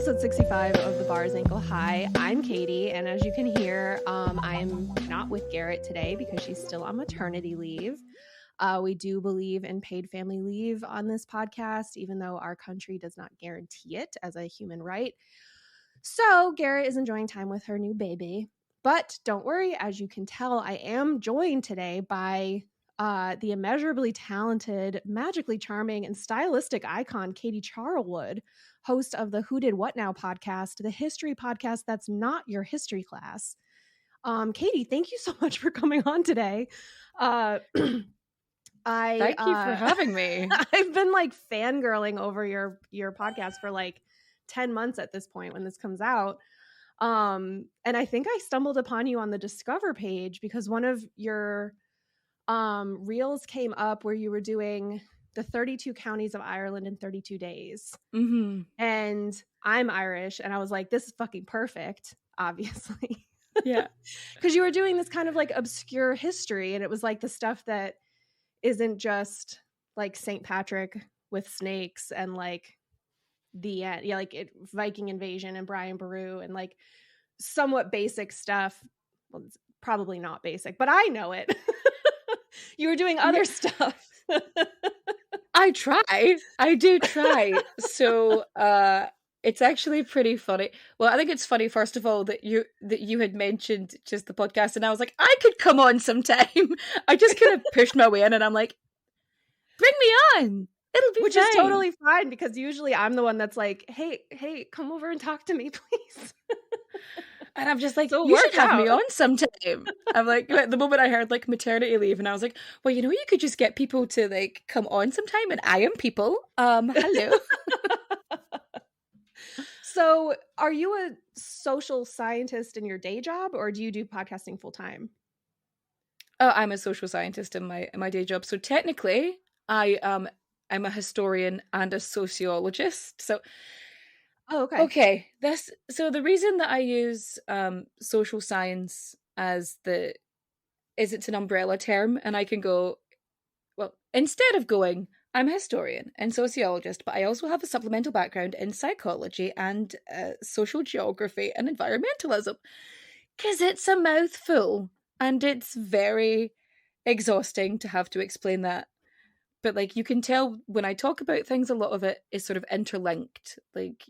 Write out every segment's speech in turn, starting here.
episode 65 of The Bar's Ankle High. I'm Katie, and as you can hear, I'm not with Garrett today because she's still on maternity leave. We do believe in paid family leave on this podcast, even though our country does not guarantee it as a human right. So Garrett is enjoying time with her new baby. But don't worry, as you can tell, I am joined today by the immeasurably talented, magically charming, and stylistic icon, Katie Charlwood, host of the Who Did What Now podcast, the history podcast that's not your history class. Katie, thank you so much for coming on today. Thank you for having me. I've been like fangirling over your podcast for like 10 months at this point when this comes out. And I think I stumbled upon you on the Discover page because one of your reels came up where you were doing the 32 counties of Ireland in 32 days. Mm-hmm. And I'm Irish, and I was like, this is fucking perfect, obviously. Yeah. Because you were doing this kind of like obscure history, and it was like the stuff that isn't just like St. Patrick with snakes and like the end, yeah, like Viking invasion and Brian Boru and like somewhat basic stuff. Well, it's probably not basic, but I know it. You were doing other stuff. I do try. So it's actually pretty funny. Well, I think it's funny, first of all, that you had mentioned just the podcast, and I was like, I could come on sometime. I just kind of pushed my way in, and I'm like, bring me on. It'll be Which fine. is totally fine, because usually I'm the one that's like, hey, come over and talk to me, please. And I'm just like, So you should have out. me on sometime. I'm like, at the moment I heard like maternity leave, and I was like, well, you could just get people to like come on sometime, and I am people. Hello. So are you a social scientist in your day job, or do you do podcasting full time? Oh, I'm a social scientist in my day job. So technically, I'm a historian and a sociologist. So okay. So the reason that I use social science as it's an umbrella term, and I can go, well, instead of going, I'm a historian and sociologist, but I also have a supplemental background in psychology and social geography and environmentalism, because it's a mouthful and it's very exhausting to have to explain that. But like, you can tell when I talk about things, a lot of it is sort of interlinked. Like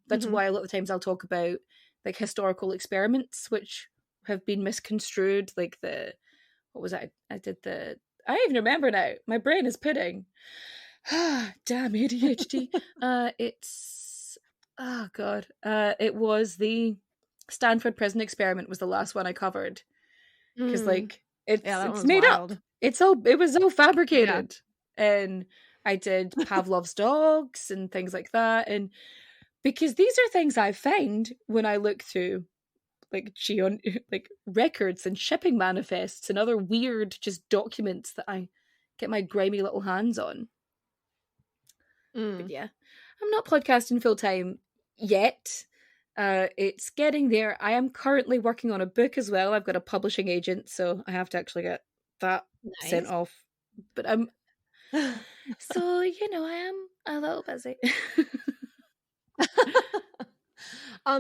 that's why a lot of times I'll talk about like historical experiments which have been misconstrued. Like what was it? I even remember now. My brain is pudding. Damn ADHD. It was the Stanford prison experiment was the last one I covered, because like it's made wild. up. It was all fabricated. Yeah. And I did Pavlov's dogs and things like that, and because these are things I find when I look through like records and shipping manifests and other weird just documents that I get my grimy little hands on. But yeah, I'm not podcasting full time yet. It's getting there. I am currently working on a book as well. I've got a publishing agent, so I have to actually get that sent off. But I'm so I am a little busy.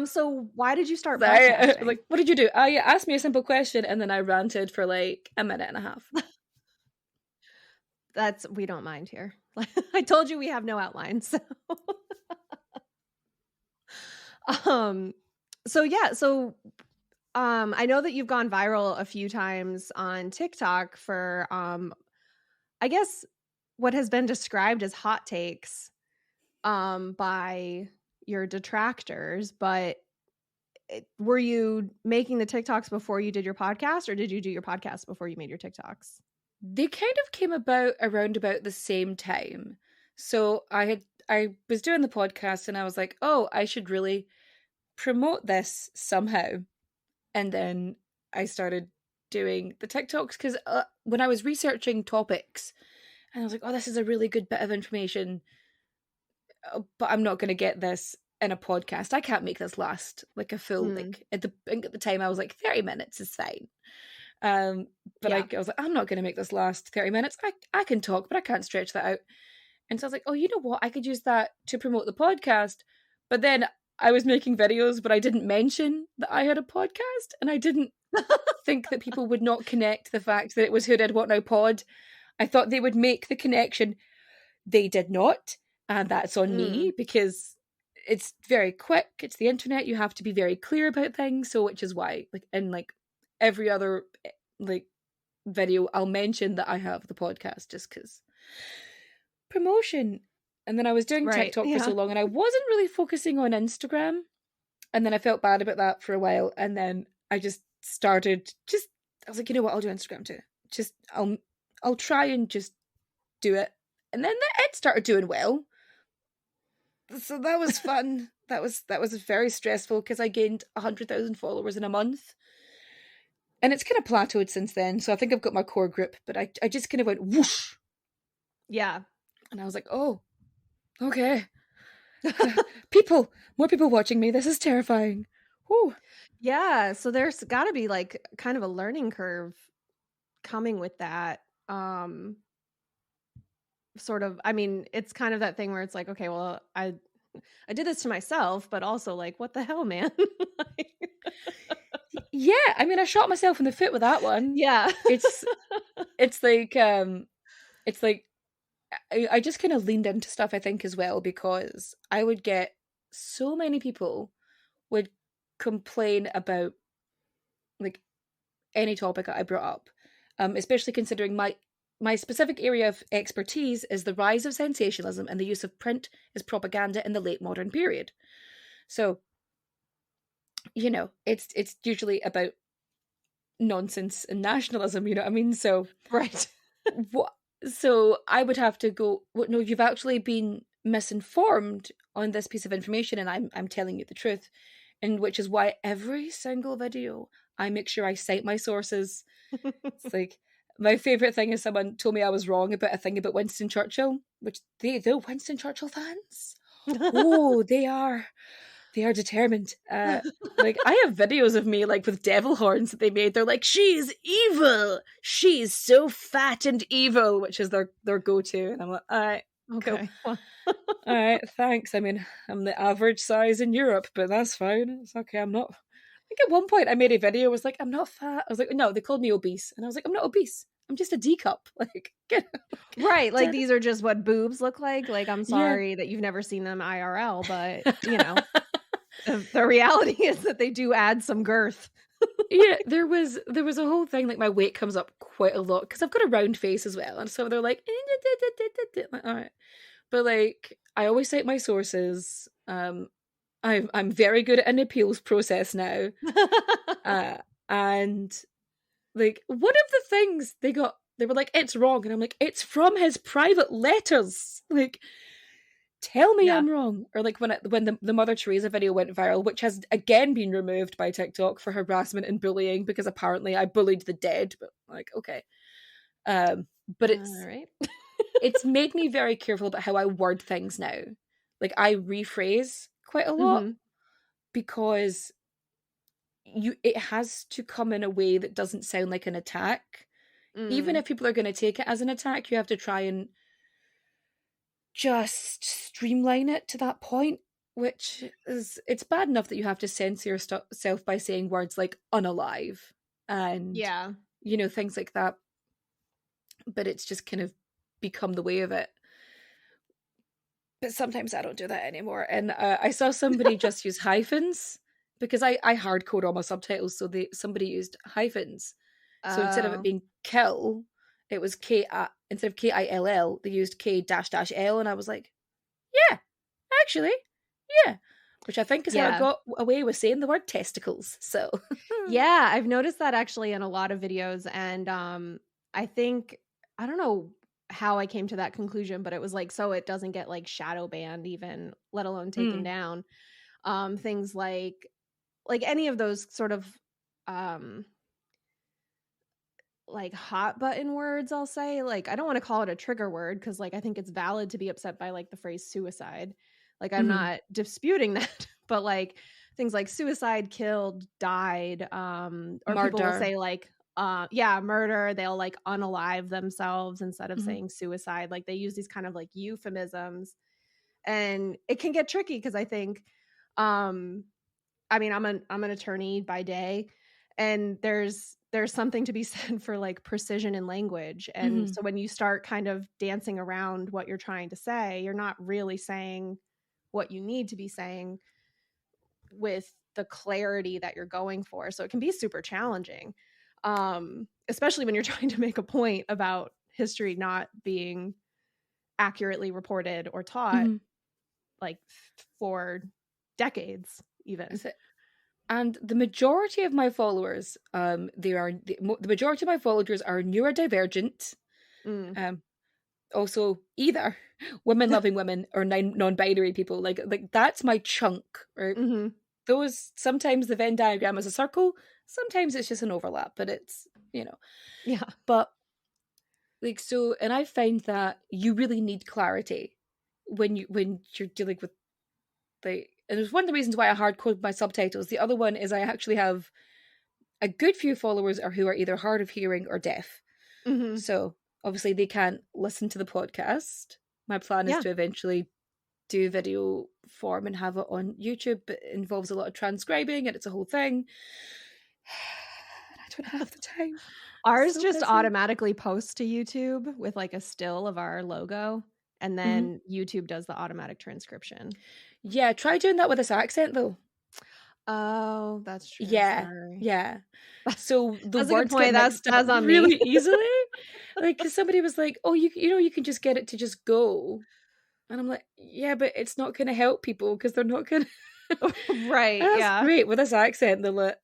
So why did you start podcasting? Like, what did you do? You asked me a simple question, and then I ranted for like a minute and a half. We don't mind here. I told you we have no outline. So I know that you've gone viral a few times on TikTok for I guess what has been described as hot takes by your detractors, but were you making the TikToks before you did your podcast, or did you do your podcast before you made your TikToks? They kind of came about around about the same time. So I was doing the podcast, and I was like, oh, I should really promote this somehow. And then I started doing the TikToks, because when I was researching topics, and I was like, oh, this is a really good bit of information, but I'm not going to get this in a podcast. I can't make this last like a full like at the time I was like 30 minutes is fine. But I was like, I'm not going to make this last 30 minutes. I can talk, but I can't stretch that out. And so I was like, oh, you know what? I could use that to promote the podcast. But then I was making videos, but I didn't mention that I had a podcast, and I didn't think that people would not connect the fact that it was Who Did What Now pod. I thought they would make the connection. They did not, and that's on me, because it's very quick. It's the internet. You have to be very clear about things. So, which is why, like, in like every other like video, I'll mention that I have the podcast, just because promotion. And then I was doing TikTok for so long, and I wasn't really focusing on Instagram. And then I felt bad about that for a while, and then I just started. I was like, you know what? I'll do Instagram too. I'll try and just do it. And then it started doing well. So that was fun. that was very stressful, because I gained 100,000 followers in a month. And it's kind of plateaued since then. So I think I've got my core group, but I just kind of went whoosh. Yeah. And I was like, oh, okay. More people watching me. This is terrifying. Whew. Yeah. So there's got to be like kind of a learning curve coming with that. Sort of, I mean, it's kind of that thing where it's like, okay, well, I did this to myself, but also like, what the hell, man? Yeah, I mean, I shot myself in the foot with that one. Yeah. It's like I just kind of leaned into stuff, I think, as well, because I would get so many people would complain about like any topic that I brought up, especially considering my specific area of expertise is the rise of sensationalism and the use of print as propaganda in the late modern period. So, you know, it's usually about nonsense and nationalism, you know what I mean? So, right. So I would have to go, well, no, you've actually been misinformed on this piece of information, and I'm telling you the truth. And which is why every single video, I make sure I cite my sources. It's like, my favourite thing is someone told me I was wrong about a thing about Winston Churchill, which they're Winston Churchill fans. Oh, they are determined. Like, I have videos of me like with devil horns that they made. They're like, she's evil. She's so fat and evil, which is their go-to. And I'm like, all right, okay, cool. All right, thanks. I mean, I'm the average size in Europe, but that's fine. It's okay. I'm not. I think at one point I made a video. I was like, I'm not fat. I was like, no, they called me obese, and I was like, I'm not obese. I'm just a D cup. Like, right. Like, these are just what boobs look like. Like, I'm sorry that you've never seen them IRL, but you know, the reality is that they do add some girth. Yeah, there was a whole thing, like, my weight comes up quite a lot because I've got a round face as well, and so they're like, like, all right, but like, I always cite my sources. I'm very good at an appeals process now. And like, one of the things they were like, it's wrong, and I'm like, it's from his private letters. Like, tell me I'm wrong. Or like when the Mother Teresa video went viral, which has again been removed by TikTok for harassment and bullying, because apparently I bullied the dead. But like, okay, but it's all right. It's made me very careful about how I word things now. Like, I rephrase quite a lot, because it has to come in a way that doesn't sound like an attack. Even if people are going to take it as an attack, you have to try and just streamline it to that point, which is, it's bad enough that you have to censor yourself by saying words like unalive and you know, things like that, but it's just kind of become the way of it. But sometimes I don't do that anymore. And I saw somebody just use hyphens, because I hardcode all my subtitles, so somebody used hyphens. So instead of it being kill, it was instead of KILL, they used K-L, and I was like, yeah, actually, yeah. Which I think is how I got away with saying the word testicles. So yeah, I've noticed that actually in a lot of videos, and I think, I don't know how I came to that conclusion, but it was like, so it doesn't get like shadow banned even, let alone taken down. Things like any of those sort of like hot button words, I'll say. Like, I don't want to call it a trigger word, because like, I think it's valid to be upset by like the phrase suicide. Like, I'm not disputing that, but like things like suicide, killed, died, or murder. People will say like murder, they'll like unalive themselves instead of saying suicide. Like, they use these kind of like euphemisms, and it can get tricky, because I think I mean, I'm an attorney by day, and there's something to be said for like precision in language. And so when you start kind of dancing around what you're trying to say, you're not really saying what you need to be saying with the clarity that you're going for. So it can be super challenging, especially when you're trying to make a point about history not being accurately reported or taught like for decades even. And the majority of my followers, the majority of my followers are neurodivergent. Also either women loving women or non-binary people. Like that's my chunk. Or those, sometimes the Venn diagram is a circle, sometimes it's just an overlap, but it's, yeah. But like, so, and I find that you really need clarity when you're dealing with and it was one of the reasons why I hard code my subtitles. The other one is I actually have a good few followers who are either hard of hearing or deaf. So obviously they can't listen to the podcast. My plan is to eventually do video form and have it on YouTube, but it involves a lot of transcribing and it's a whole thing. I don't have the time. Ours just automatically posts to YouTube with like a still of our logo, and then YouTube does the automatic transcription. Yeah, try doing that with this accent though. Oh, that's true. Yeah, sorry. Yeah. So the that's words get mixed up on really easily. Like, cause somebody was like, "Oh, you can just get it to just go," and I'm like, "Yeah, but it's not going to help people because they're not going to." Right. That's great with this accent. They're like,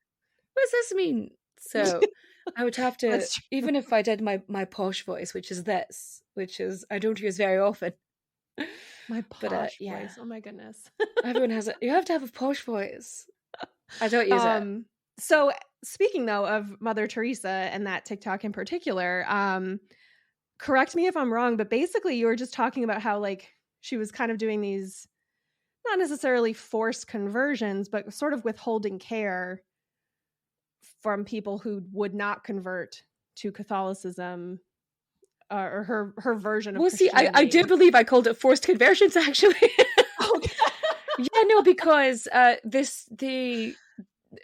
"What does this mean?" So I would have to, even if I did my posh voice, which is I don't use very often. My posh voice. Oh my goodness. Everyone has it. You have to have a posh voice. I don't use it. So speaking though of Mother Teresa and that TikTok in particular, correct me if I'm wrong, but basically you were just talking about how like she was kind of doing these not necessarily forced conversions, but sort of withholding care from people who would not convert to Catholicism, or her version of Christianity. I do believe I called it forced conversions, actually. Okay. Yeah, no, because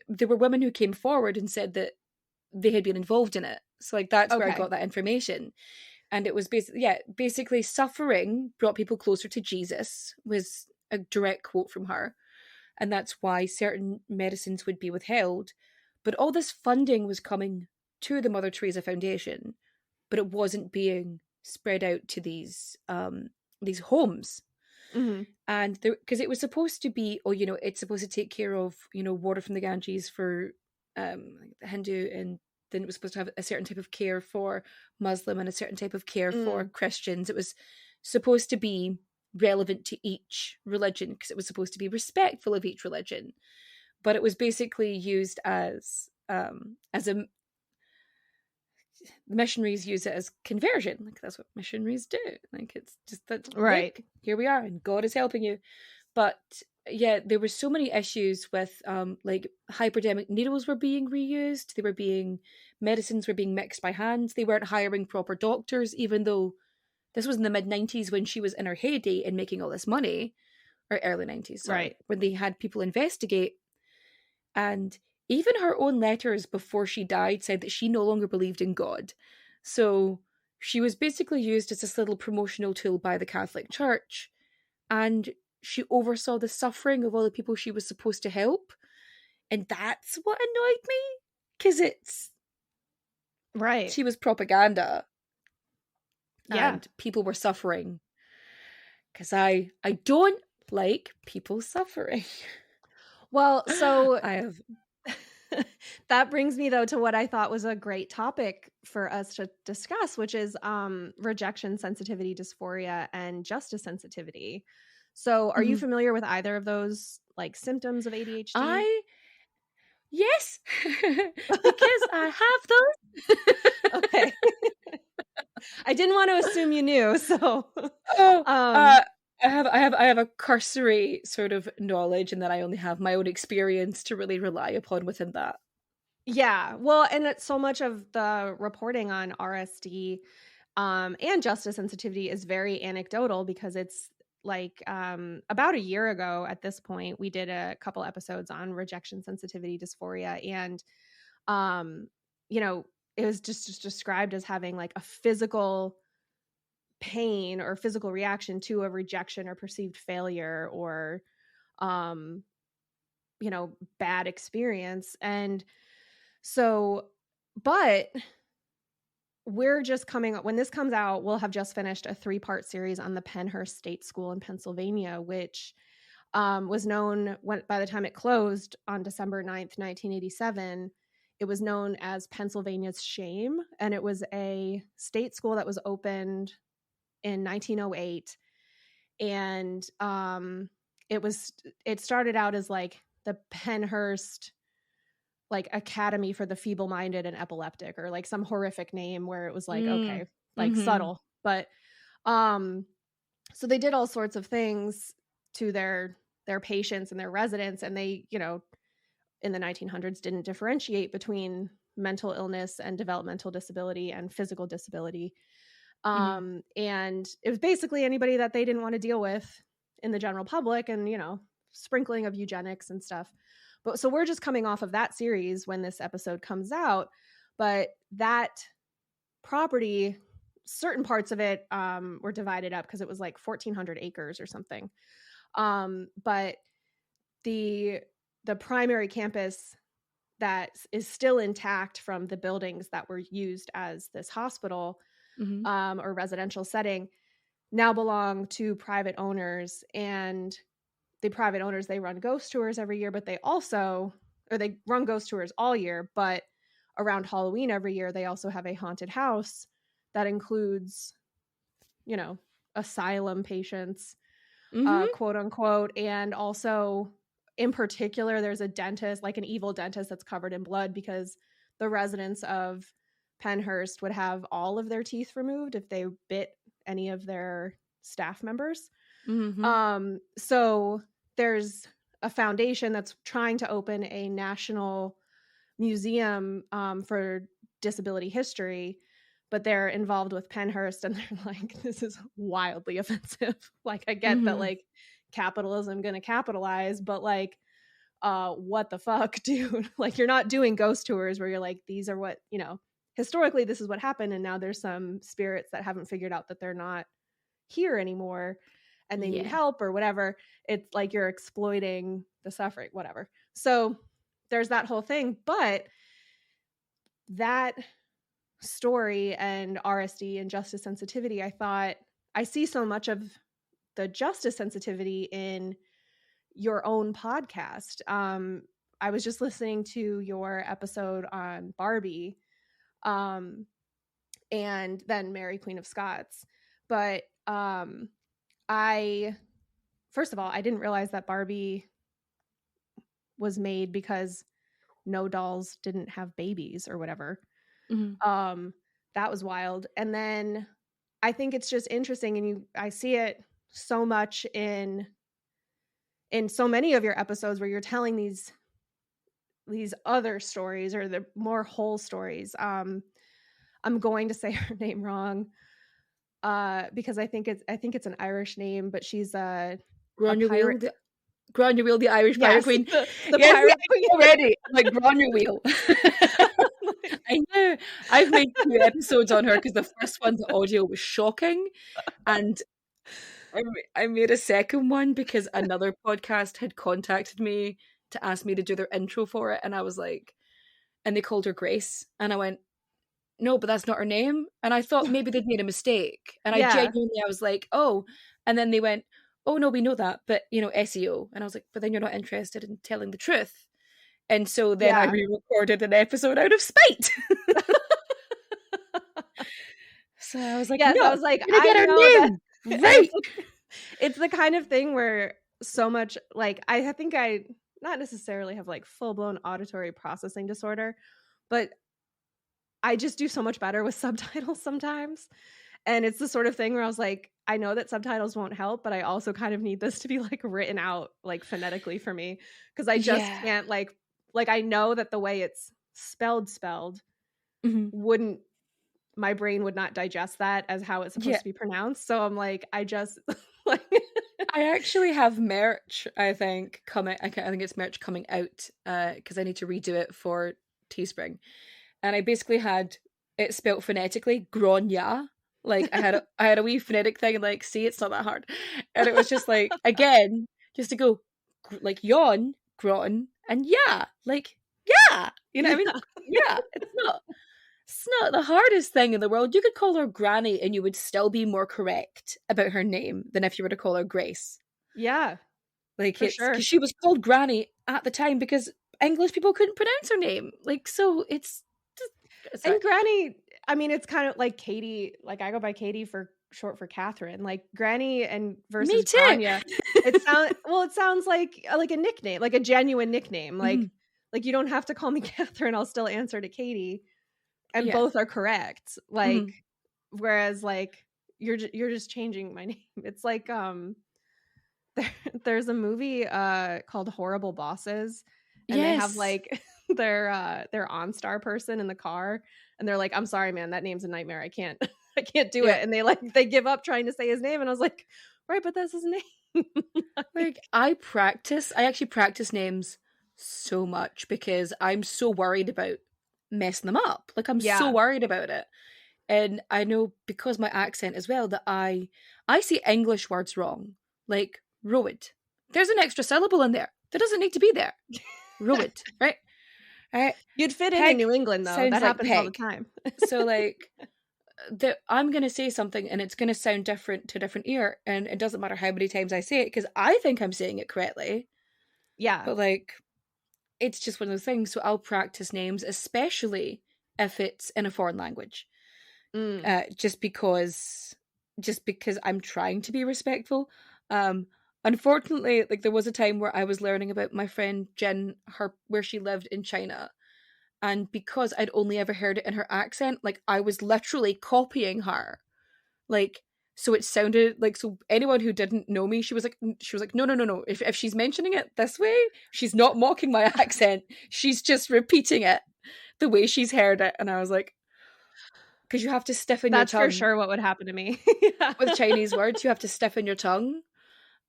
there were women who came forward and said that they had been involved in it. So like that's where I got that information. And it was basically suffering brought people closer to Jesus, was a direct quote from her. And that's why certain medicines would be withheld. But all this funding was coming to the Mother Teresa Foundation, but it wasn't being spread out to these homes. And because it was supposed to be, it's supposed to take care of, water from the Ganges for the Hindu, and then it was supposed to have a certain type of care for Muslim and a certain type of care for Christians. It was supposed to be relevant to each religion because it was supposed to be respectful of each religion. But it was basically used as the missionaries use it as conversion. Like that's what missionaries do. Like it's just that, right? Look, here we are, and God is helping you. But yeah, there were so many issues with like hypodermic needles were being reused. Medicines were being mixed by hand. They weren't hiring proper doctors, even though this was in the mid-90s when she was in her heyday and making all this money, or early 90s, sorry, right? When they had people investigate. And even her own letters before she died said that she no longer believed in God. So she was basically used as this little promotional tool by the Catholic Church. And she oversaw the suffering of all the people she was supposed to help. And that's what annoyed me. Because it's... Right. She was propaganda. Yeah. And people were suffering. Because I don't like people suffering. Well, so... I have... That brings me though to what I thought was a great topic for us to discuss, which is rejection sensitivity dysphoria and justice sensitivity. So are you familiar with either of those like symptoms of ADHD? Yes, because I have those. Okay. I didn't want to assume you knew, so I have a cursory sort of knowledge, and then I only have my own experience to really rely upon within that. Yeah, well, and it's so much of the reporting on RSD and justice sensitivity is very anecdotal because it's like about a year ago at this point, we did a couple episodes on rejection sensitivity dysphoria, and you know, it was just described as having like a physical pain or physical reaction to a rejection or perceived failure or you know, bad experience. And so, but we're just coming up, when this comes out, we'll have just finished a 3-part series on the Pennhurst State School in Pennsylvania, which was known by the time it closed on December 9th, 1987, it was known as Pennsylvania's Shame. And it was a state school that was opened in 1908. And it started out as like the Pennhurst like Academy for the Feeble-Minded and Epileptic, or like some horrific name where it was like, okay, like subtle. But so they did all sorts of things to their patients and their residents, and they, you know, in the 1900s didn't differentiate between mental illness and developmental disability and physical disability. And it was basically anybody that they didn't want to deal with in the general public, and, you know, sprinkling of eugenics and stuff. But so we're just coming off of that series when this episode comes out. But that property, certain parts of it were divided up because it was like 1,400 acres or something. But the primary campus that is still intact from the buildings that were used as this hospital or residential setting now belong to private owners. And the private owners, they run ghost tours every year, but they run ghost tours all year, but around Halloween every year, they also have a haunted house that includes, you know, asylum patients, quote unquote. And also in particular, there's a dentist, like an evil dentist that's covered in blood, because the residents of Pennhurst would have all of their teeth removed if they bit any of their staff members. So there's a foundation that's trying to open a national museum for disability history, but they're involved with Pennhurst, and they're like, this is wildly offensive. Like, I get that, like, capitalism gonna capitalize, but like, what the fuck, dude? Like, you're not doing ghost tours where you're like, these are what, you know, historically this is what happened, and now there's some spirits that haven't figured out that they're not here anymore and they need help or whatever. It's like you're exploiting the suffering, whatever. So there's that whole thing. But that story and RSD and justice sensitivity, I thought, I see so much of the justice sensitivity in your own podcast. I was just listening to your episode on Barbie, and then Mary, Queen of Scots. But first of all, I didn't realize that Barbie was made because no dolls didn't have babies or whatever. That was wild. And then I think it's just interesting, and I see it so much in so many of your episodes where you're telling these other stories, or the more whole stories. I'm going to say her name wrong because I think it's an Irish name, but she's a pirate. Grainne Mhaol, the Irish pirate queen. The pirate queen already. Like Grainne Mhaol. I know. I've made 2 episodes on her because the first one, the audio was shocking, and I made a second one because another podcast had contacted me to ask me to do their intro for it, and I was like, and they called her Grace, and I went, no, but that's not her name. And I thought maybe they'd made a mistake, and I was like, oh, and then they went, oh no, we know that, but you know, SEO. And I was like, but then you're not interested in telling the truth. And so then I re-recorded an episode out of spite. So I was like, no, I was like, I get her name right. It's the kind of thing where so much, like, I think I not necessarily have like full-blown auditory processing disorder, but I just do so much better with subtitles sometimes. And it's the sort of thing where I was like, I know that subtitles won't help, but I also kind of need this to be like written out like phonetically for me, because I just can't like I know that the way it's spelled wouldn't, my brain would not digest that as how it's supposed to be pronounced. So I'm like, I just like I actually have merch, I think, coming. I think it's merch coming out because I need to redo it for Teespring. And I basically had it spelt phonetically, Grainne. Like I had a wee phonetic thing and like, see, it's not that hard. And it was just like, again, just to go like yawn, gron, and yeah, like yeah. You know what I mean? Yeah. It's not the hardest thing in the world. You could call her Granny and you would still be more correct about her name than if you were to call her Grace. Yeah. Like for it's sure. because she was called Granny at the time because English people couldn't pronounce her name. Like, so it's and Granny, I mean, it's kind of like Katie, like I go by Katie for short for Catherine. Like Granny and versus me too. Grainne. It sounds like a nickname, like a genuine nickname. Like you don't have to call me Catherine, I'll still answer to Katie. And both are correct. Like whereas like you're just changing my name. It's like there's a movie called Horrible Bosses, and they have like their OnStar person in the car, and they're like, I'm sorry man, that name's a nightmare, I can't do it. And they give up trying to say his name, and I was like, right, but that's his name. Like I actually practice names so much because I'm so worried about messing them up. Like I'm so worried about it. And I know because my accent as well that I see English words wrong. Like road. There's an extra syllable in there. That doesn't need to be there. Road, right? Right. You'd fit in New England though. That happens all the time. So like I'm going to say something and it's going to sound different to a different ear, and it doesn't matter how many times I say it because I think I'm saying it correctly. Yeah. But like it's just one of those things. So I'll practice names, especially if it's in a foreign language. Just because I'm trying to be respectful. Unfortunately, like there was a time where I was learning about my friend Jen, where she lived in China, and because I'd only ever heard it in her accent, like I was literally copying her. Like so it sounded like, so anyone who didn't know me, she was like no. If she's mentioning it this way, she's not mocking my accent. She's just repeating it the way she's heard it. And I was like, because you have to stiffen your tongue. That's for sure what would happen to me. With Chinese words, you have to stiffen your tongue.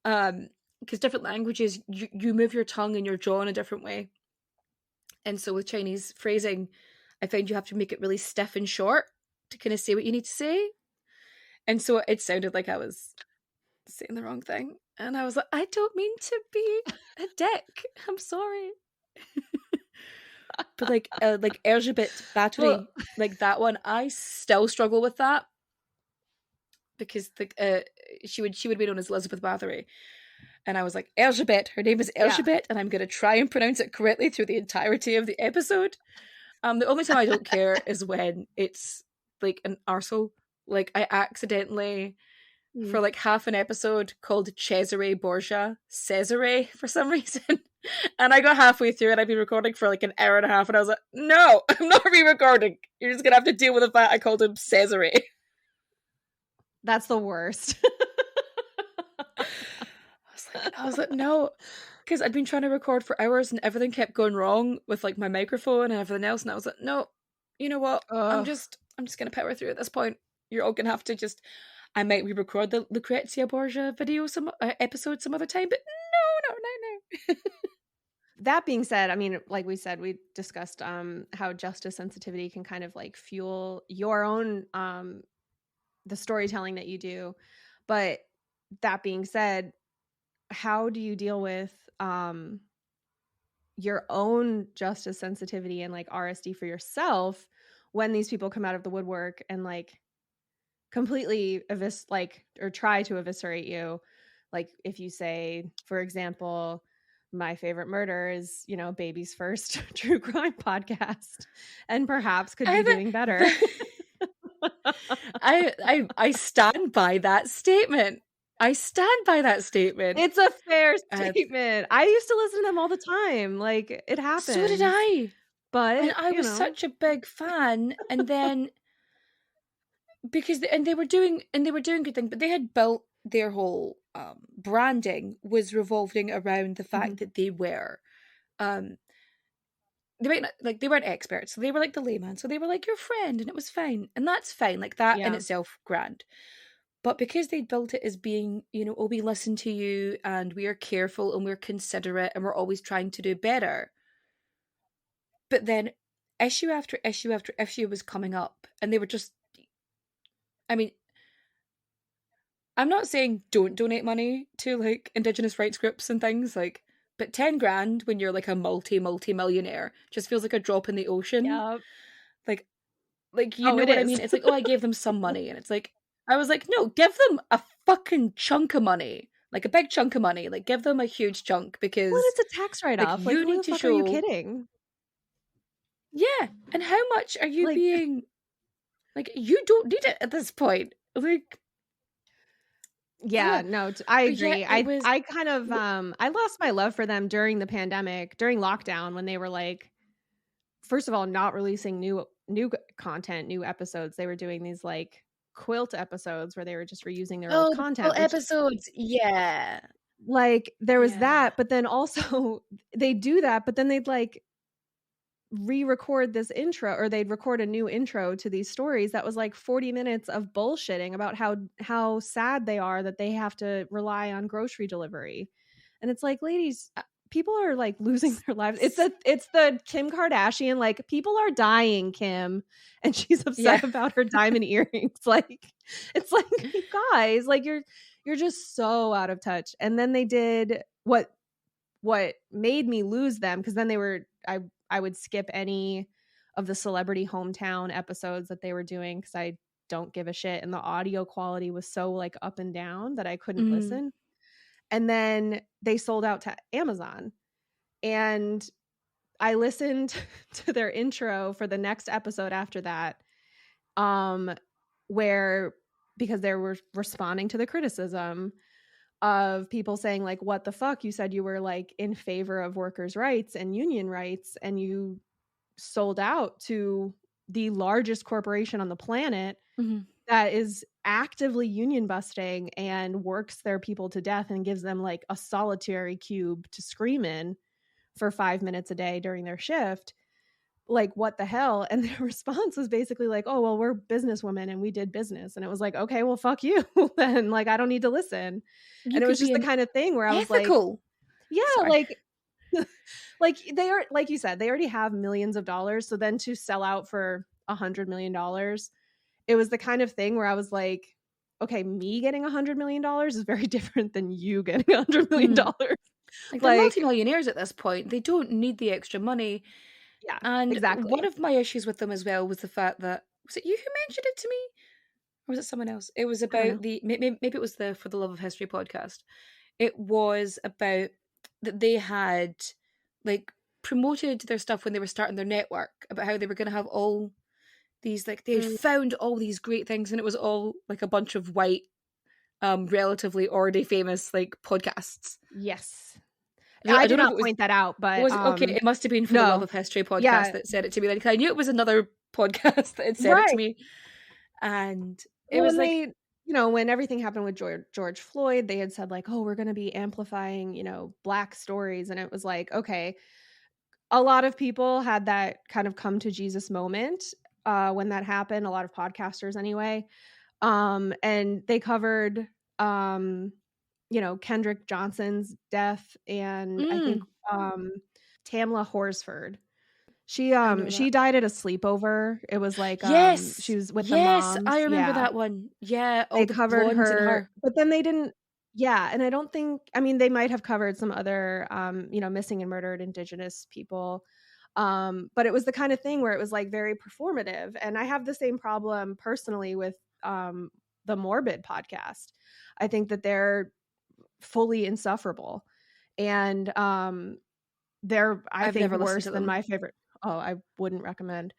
Because different languages, you move your tongue and your jaw in a different way. And so with Chinese phrasing, I find you have to make it really stiff and short to kind of say what you need to say. And so it sounded like I was saying the wrong thing. And I was like, I don't mean to be a dick. I'm sorry. But like Erzebet, Bathory, like that one, I still struggle with that because she would be known as Elizabeth Bathory, and I was like, Erzebet, her name is Erzebet, and I'm going to try and pronounce it correctly through the entirety of the episode. The only time I don't care is when it's like an arsehole. Like I accidentally for like half an episode called Cesare Borgia Cesare for some reason. And I got halfway through and I'd been recording for like an hour and a half and I was like, no, I'm not re-recording. You're just going to have to deal with the fact I called him Cesare. That's the worst. I was like, no. Because I'd been trying to record for hours and everything kept going wrong with like my microphone and everything else. And I was like, no, you know what? I'm just going to power through at this point. You're all going to have to just... I might re-record the Lucrezia Borgia video episode some other time, but no. That being said, I mean, like we said, we discussed how justice sensitivity can kind of like fuel your own the storytelling that you do. But that being said, how do you deal with your own justice sensitivity and like RSD for yourself when these people come out of the woodwork and like completely or try to eviscerate you? Like if you say, for example, my favorite murder is, Baby's first true crime podcast and perhaps could be doing better. I stand by that statement. It's a fair statement. I used to listen to them all the time. Like it happened. So did I. But and I was such a big fan, and then because they were doing good things, but they had built their whole branding was revolving around the fact that they were they weren't experts, so they were like the layman, so they were like your friend, and it was fine, and that's fine, like that in itself grand. But because they built it as being, oh, we listen to you and we are careful and we're considerate and we're always trying to do better. But then issue after issue after issue was coming up and they were just, I mean, I'm not saying don't donate money to like Indigenous rights groups and things like, but 10 grand when you're like a multi-millionaire just feels like a drop in the ocean. Yep. Like you know what I mean? It's like, oh, I gave them some money. And it's like, I was like, no, give them a fucking chunk of money. Like a big chunk of money. Like give them a huge chunk because... Well, it's a tax write-off. Like, you need to show... Are you kidding? Yeah. And how much are you being... Like, you don't need it at this point. Like... Yeah, no, I agree. Yeah, I kind of, I lost my love for them during the pandemic, during lockdown, when they were like, first of all, not releasing new content, new episodes. They were doing these like quilt episodes where they were just reusing their old content. Episodes, yeah. Like there was that, but then also they do that, but then they'd like re-record this intro, or they'd record a new intro to these stories that was like 40 minutes of bullshitting about how sad they are that they have to rely on grocery delivery. And it's like, ladies, people are like losing their lives. It's the Kim Kardashian, like, people are dying, Kim, and she's upset about her diamond earrings. Like, it's like, you guys, like, you're just so out of touch. And then they did what made me lose them, because then they were, I would skip any of the celebrity hometown episodes that they were doing because I don't give a shit, and the audio quality was so like up and down that I couldn't listen. And then they sold out to Amazon, and I listened to their intro for the next episode after that, where, because they were responding to the criticism of people saying like, what the fuck, you said you were like in favor of workers' rights and union rights, and you sold out to the largest corporation on the planet that is actively union busting and works their people to death and gives them like a solitary cube to scream in for 5 minutes a day during their shift. Like, what the hell? And their response was basically like, oh, well, we're businesswomen and we did business. And it was like, okay, well, fuck you. Then, like, I don't need to listen. And it was just the kind of thing where I was like, yeah, like, like they are, like you said, they already have millions of dollars. So then to sell out for $100 million, it was the kind of thing where I was like, okay, me getting $100 million is very different than you getting $100 million. Like, they're multimillionaires at this point. They don't need the extra money. Yeah, and exactly. One of my issues with them as well was the fact that, was it you who mentioned it to me, or was it someone else? It was about maybe it was the For the Love of History podcast. It was about that they had like promoted their stuff when they were starting their network, about how they were going to have all these, like, they had found all these great things, and it was all like a bunch of white, relatively already famous like podcasts. Yes. I did not point that out, but okay, it must have been For the Love of History podcast that said it to me. Like, I knew it was another podcast that had said it to me, and it was like, you know, when everything happened with George Floyd, they had said like, oh, we're going to be amplifying, you know, Black stories, and it was like, okay, a lot of people had that kind of come to Jesus moment when that happened. A lot of podcasters, anyway, and they covered. You know, Kendrick Johnson's death, and I think Tamla Horsford. She died at a sleepover. It was like she was with the moms. I remember that one. Yeah, they covered her, but then they didn't. Yeah, and I don't think. I mean, they might have covered some other, you know, missing and murdered Indigenous people, but it was the kind of thing where it was like very performative. And I have the same problem personally with the Morbid podcast. I think that they're fully insufferable, and they're I think worse than my favorite. Oh, I wouldn't recommend.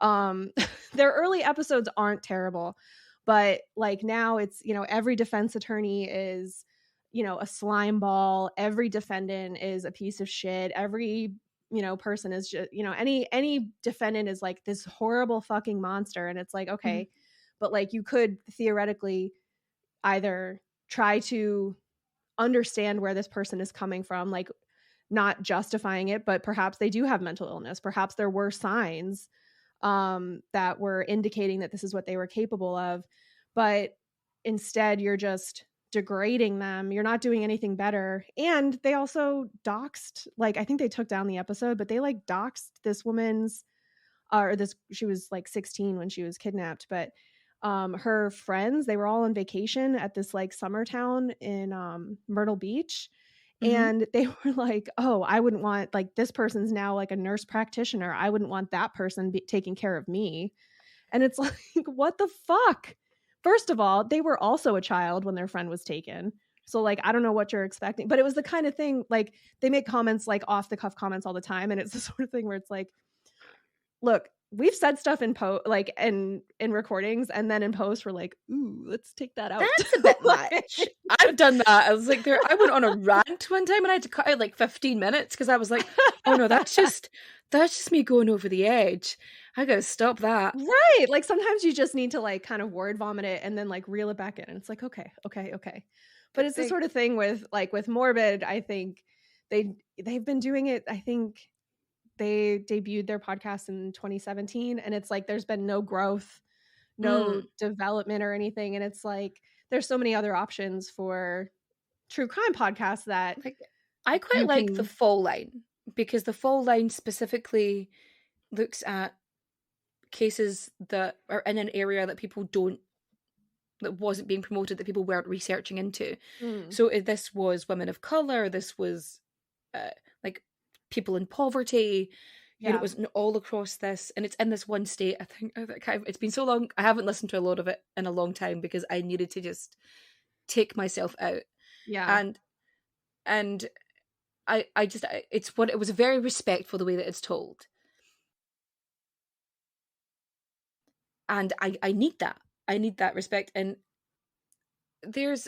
Their early episodes aren't terrible, but like now it's, you know, every defense attorney is, you know, a slime ball. Every defendant is a piece of shit. Every, you know, person is just, you know, any defendant is like this horrible fucking monster. And it's like, okay, but like you could theoretically either try to understand where this person is coming from, like not justifying it, but perhaps they do have mental illness. Perhaps there were signs that were indicating that this is what they were capable of. But instead you're just degrading them. You're not doing anything better. And they also doxed, like, I think they took down the episode, but they like doxed this woman's she was like 16 when she was kidnapped, but her friends, they were all on vacation at this like summer town in Myrtle Beach. And they were like, oh, I wouldn't want, like, this person's now like a nurse practitioner. I wouldn't want that person taking care of me. And it's like, what the fuck? First of all, they were also a child when their friend was taken. So, like, I don't know what you're expecting. But it was the kind of thing, like, they make comments, like, off the cuff comments all the time. And it's the sort of thing where it's like, look, we've said stuff in like in recordings, and then in post we're like, ooh, let's take that out. That's a bit much. I've done that. I was like, I went on a rant one time and I had to cut out like 15 minutes because I was like, oh no, that's just me going over the edge. I gotta stop that. Right. Like, sometimes you just need to like kind of word vomit it and then like reel it back in. And it's like, okay. But it's the sort of thing with Morbid. I think they've been doing it. I think they debuted their podcast in 2017, and it's like there's been no growth, no development or anything. And it's like there's so many other options for true crime podcasts that, like, I quite like the Fall Line, because the Fall Line specifically looks at cases that are in an area that that wasn't being promoted, that people weren't researching into. So this was women of color, this was like people in poverty, you know, it was all across this, and it's in this one state. I think it's been so long, I haven't listened to a lot of it in a long time because I needed to just take myself out. And it was very respectful the way that it's told, and I need that respect. And there's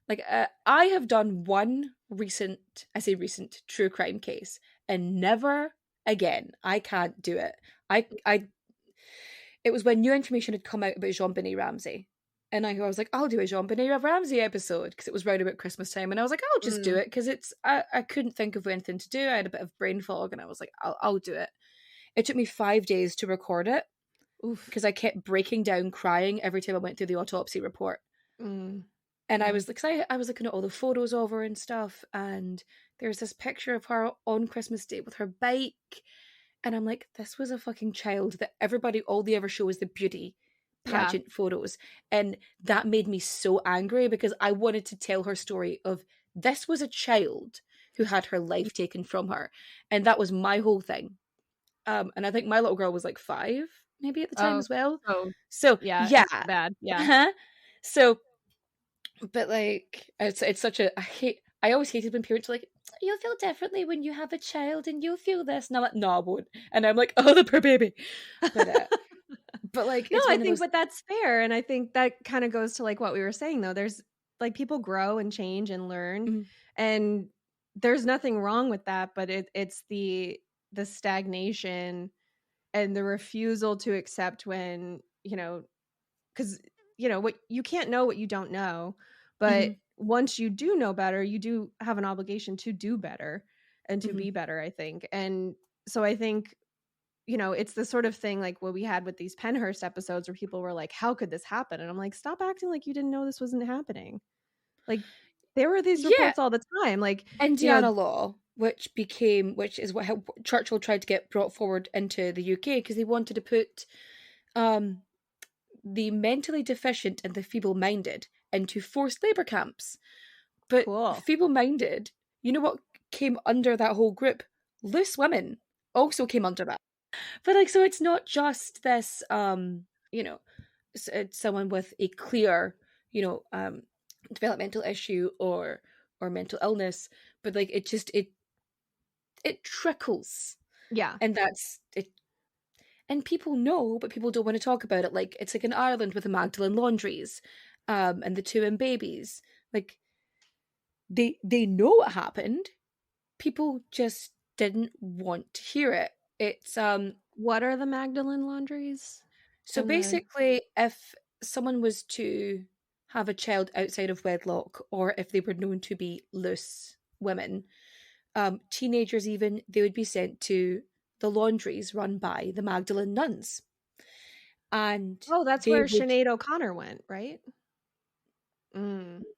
like I have done one recent true crime case, and never again. I can't do it. It was when new information had come out about JonBenet Ramsey, and I was like, I'll do a JonBenet Ramsey episode, because it was right about Christmas time, and I was like, I'll just do it, because I couldn't think of anything to do. I had a bit of brain fog, and I was like, I'll do it. It took me 5 days to record it, because I kept breaking down crying every time I went through the autopsy report. And I was like, I was looking at all the photos of her and stuff, and there's this picture of her on Christmas Day with her bike, and I'm like, this was a fucking child that all they ever show is the beauty pageant photos. And that made me so angry, because I wanted to tell her story of, this was a child who had her life taken from her, and that was my whole thing. And I think my little girl was like 5 maybe at the time as well. So yeah, bad. So, but like, it's such a, I always hated when parents are like, you'll feel differently when you have a child and you'll feel this, and I'm like, no, I won't. And I'm like, oh, the poor baby. But like, no, I think, but that's fair. And I think that kind of goes to like what we were saying, though. There's like, people grow and change and learn, and there's nothing wrong with that, but it's the stagnation and the refusal to accept when, you know, because, you know, what you can't know what you don't know, but once you do know better, you do have an obligation to do better and to be better, I think. And so I think, you know, it's the sort of thing like what we had with these Pennhurst episodes where people were like, how could this happen? And I'm like, stop acting like you didn't know this wasn't happening. Like, there were these reports all the time, like Indiana law, which is what Churchill tried to get brought forward into the UK, because they wanted to put the mentally deficient and the feeble-minded into forced labor camps. But feeble-minded, you know what came under that whole group? Loose women also came under that. But like, so it's not just this, you know, it's someone with a clear, you know, developmental issue or mental illness, but like, it trickles. And that's it. And people know, but people don't want to talk about it. Like, it's like in Ireland with the Magdalene Laundries, and the 2M babies. Like, they know what happened. People just didn't want to hear it. It's what are the Magdalene Laundries? So basically, if someone was to have a child outside of wedlock, or if they were known to be loose women, teenagers even, they would be sent to the laundries run by the Magdalene nuns. And that's where Sinead O'Connor went, right?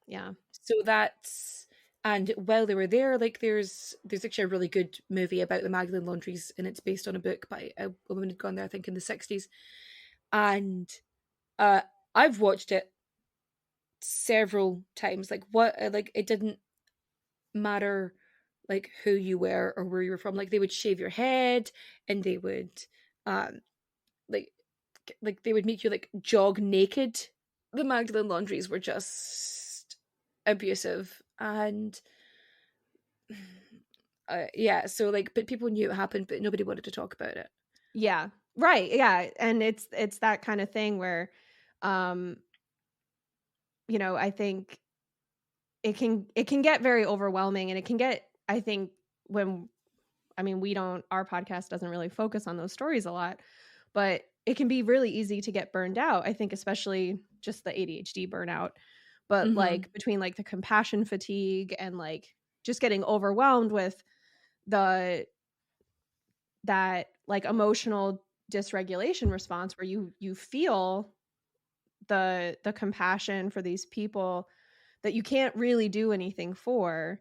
Yeah. So that's, and while they were there, like there's actually a really good movie about the Magdalene laundries, and it's based on a book by a woman who'd gone there, I think, in the 60s. And I've watched it several times. Like what, like it didn't matter like who you were or where you were from. Like they would shave your head, and they would um like they would make you like jog naked. The Magdalene laundries were just abusive, and yeah, so like, but people knew it happened, but nobody wanted to talk about it. Yeah, right. Yeah, and it's that kind of thing where, you know, I think it can get very overwhelming, and it can get, I think, when, I mean, our podcast doesn't really focus on those stories a lot, but it can be really easy to get burned out. I think especially just the ADHD burnout, but like between like the compassion fatigue and like just getting overwhelmed with that like emotional dysregulation response where you feel the compassion for these people that you can't really do anything for,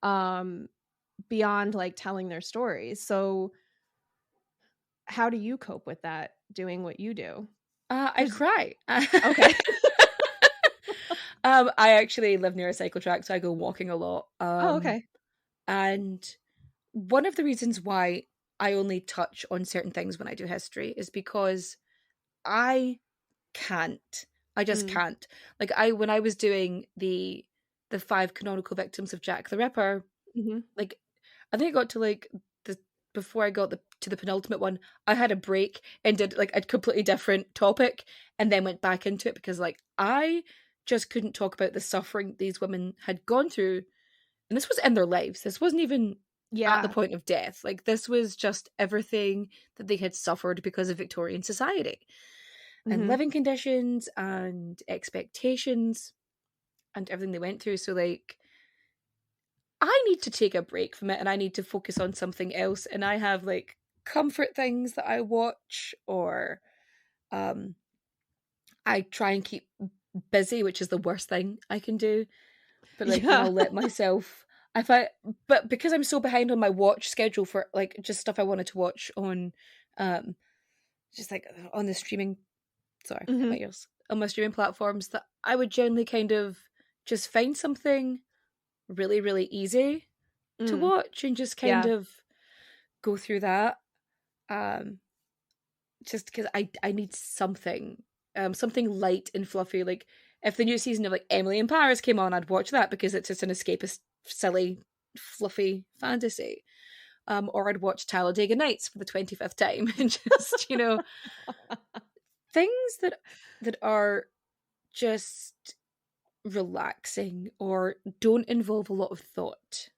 beyond like telling their stories. So how do you cope with that doing what you do? I cry. Okay. I actually live near a cycle track, so I go walking a lot. Oh, okay. And one of the reasons why I only touch on certain things when I do history is because I can't. I just can't. Like when I was doing the 5 canonical victims of Jack the Ripper, like I think I got to like before I got to the penultimate one, I had a break and did like a completely different topic, and then went back into it because like I just couldn't talk about the suffering these women had gone through, and this was in their lives. This wasn't even at the point of death. Like this was just everything that they had suffered because of Victorian society and living conditions and expectations and everything they went through. So like I need to take a break from it, and I need to focus on something else. And I have like comfort things that I watch, or I try and keep busy, which is the worst thing I can do. But like then I'll let myself, but because I'm so behind on my watch schedule for like just stuff I wanted to watch on just like on the streaming, sorry, my ears, on my streaming platforms, that I would generally kind of just find something really, really easy to watch and just kind of go through that. Just because I need something, something light and fluffy. Like if the new season of like Emily in Paris came on, I'd watch that because it's just an escapist, silly, fluffy fantasy. Or I'd watch Talladega Nights for the 25th time, and just things that are just relaxing or don't involve a lot of thought,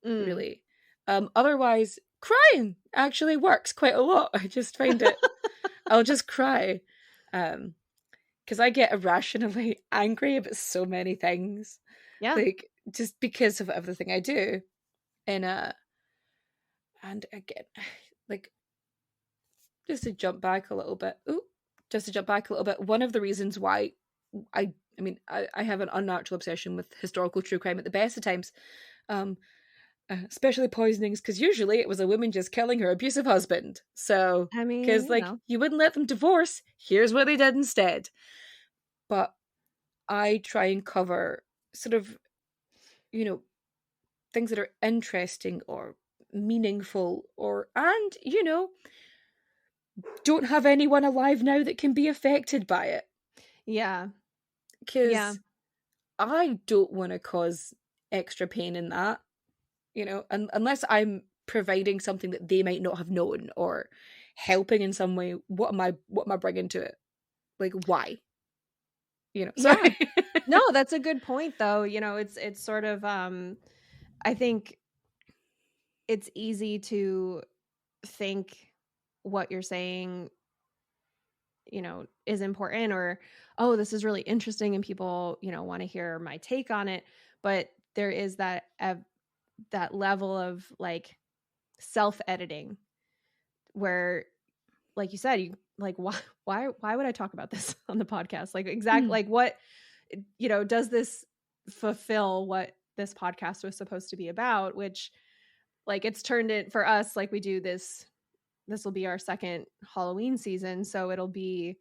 really. Otherwise, crying actually works quite a lot. I just find it. I'll just cry, because I get irrationally angry about so many things. Yeah. Like just because of everything I do, and again, like just to jump back a little bit. One of the reasons why I mean, I have an unnatural obsession with historical true crime at the best of times, especially poisonings, because usually it was a woman just killing her abusive husband. So, I mean, because like you wouldn't let them divorce, here's what they did instead. But I try and cover sort of, things that are interesting or meaningful, and don't have anyone alive now that can be affected by it. Yeah. Because I don't want to cause extra pain in that, unless I'm providing something that they might not have known or helping in some way. What am I bringing to it? Like, why? Sorry. No, that's a good point though. It's sort of, I think it's easy to think what you're saying, is important, or, oh, this is really interesting and people, want to hear my take on it. But there is that level of like self-editing where, like you said, you like, why would I talk about this on the podcast? Like exactly, like what does this fulfill what this podcast was supposed to be about, which like it's turned it for us, like we do this will be our second Halloween season. So it'll be,